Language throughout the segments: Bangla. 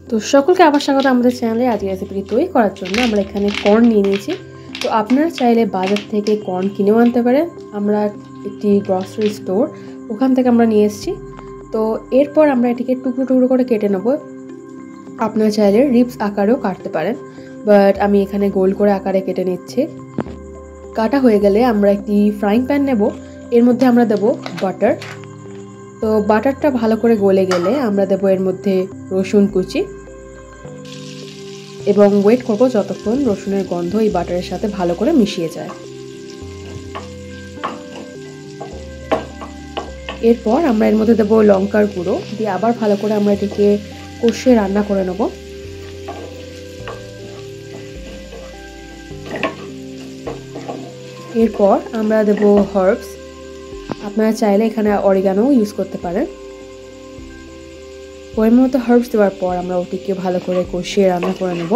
তো সকলকে আবার স্বাগত আমাদের চ্যানেলে। আজকে রেসিপিটি তৈরি করার জন্য আমরা এখানে কর্ন নিয়ে নিয়েছি। তো আপনারা চাইলে বাজার থেকে কর্ন কিনেও আনতে পারেন। আমরা একটি গ্রসারি স্টোর ওখান থেকে আমরা নিয়ে এসেছি। তো এরপর আমরা এটিকে টুকরো টুকরো করে কেটে নেব। আপনারা চাইলে রিবস আকারেও কাটতে পারেন, বাট আমি এখানে গোল করে আকারে কেটে নিচ্ছি। কাটা হয়ে গেলে আমরা একটি ফ্রাইং প্যান নেব। এর মধ্যে আমরা দেব বাটার। তো বাটারটা ভালো করে গলে গেলে আমরা দেব এর মধ্যে রসুন কুচি এবং ওয়েট করব যতক্ষণ রসুনের গন্ধ এই বাটারের সাথে ভালো করে মিশিয়ে যায়। এরপর আমরা এর মধ্যে দেব লঙ্কার গুঁড়ো, দিয়ে আবার ভালো করে আমরা এটিকে কষিয়ে রান্না করে নেব। এরপর আমরা দেব হার্বস। আপনারা চাইলে এখানে অরিগানো ইউজ করতে পারেন। পরিমাণ মতো হার্বস দেওয়ার পর আমরা ওটিকে ভালো করে কষিয়ে রান্না করে নেব।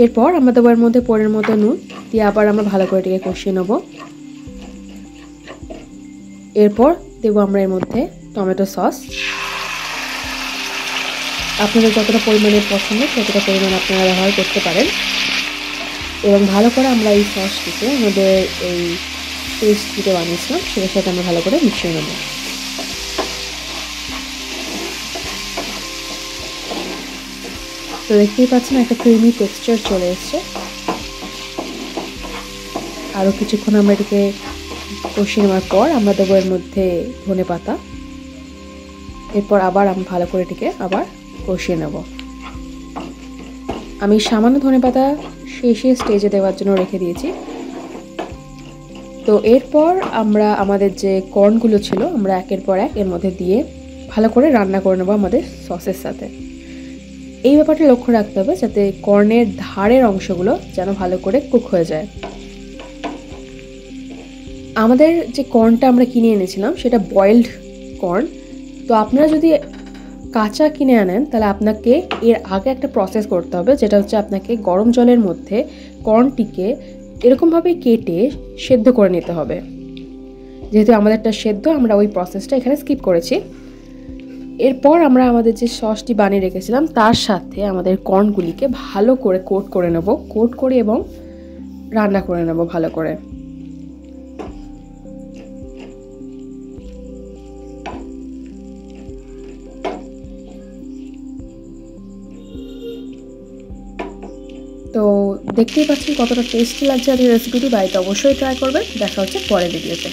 এরপর আমরা দেবো এর মধ্যে পরিমাণ মতো নুন, দিয়ে আবার আমরা ভালো করে এটিকে কষিয়ে নেব। এরপর দেবো আমরা এর মধ্যে টমেটো সস। আপনাদের যতটা পরিমাণে পছন্দ ততটা পরিমাণ আপনারা ব্যবহার করতে পারেন। এবং ভালো করে আমরা এই সসটিকে আমাদের এই পেস্ট যেটা বানিয়েছিলাম সেটার সাথে আমরা ভালো করে মিশিয়ে নেব। তো দেখতেই পাচ্ছেন একটা ক্রিমি টেক্সচার চলে এসছে। আরও কিছুক্ষণ আমরা এটিকে কষিয়ে নেওয়ার পর আমরা দেবো এর মধ্যে ধনেপাতা। এরপর আবার আমি ভালো করে এটিকে আবার কষিয়ে নেব। আমি সামান্য ধনেপাতা শেষে স্টেজে দেওয়ার জন্য রেখে দিয়েছি। তো এরপর আমরা আমাদের যে কর্নগুলো ছিল আমরা একের পর এক এর মধ্যে দিয়ে ভালো করে রান্না করে নেব আমাদের সসের সাথে। এই ব্যাপারটা লক্ষ্য রাখতে হবে যাতে কর্নের ধারের অংশগুলো যেন ভালো করে কুক হয়ে যায়। আমাদের যে কর্নটা আমরা কিনে এনেছিলাম সেটা বয়েলড কর্ন। তো আপনারা যদি কাঁচা কিনে আনেন তাহলে আপনাকে এর আগে একটা প্রসেস করতে হবে, যেটা হচ্ছে আপনাকে গরম জলের মধ্যে কর্নটিকে এরকমভাবে কেটে সেদ্ধ করে নিতে হবে। যেহেতু আমাদেরটা সেদ্ধ আমরা ওই প্রসেসটা এখানে স্কিপ করেছি। এরপর আমরা আমাদের যে সসটি বানিয়ে রেখেছিলাম তার সাথে আমাদের কর্নগুলিকে ভালো করে কোট করে নেব, কোট করে এবং রান্না করে নেব ভালো করে। তো দেখতেই পাচ্ছেন কতটা টেস্টি লাগছে আজকের রেসিপিটি। বাড়িতে অবশ্যই ট্রাই করবেন। দেখা হচ্ছে পরের ভিডিওতে।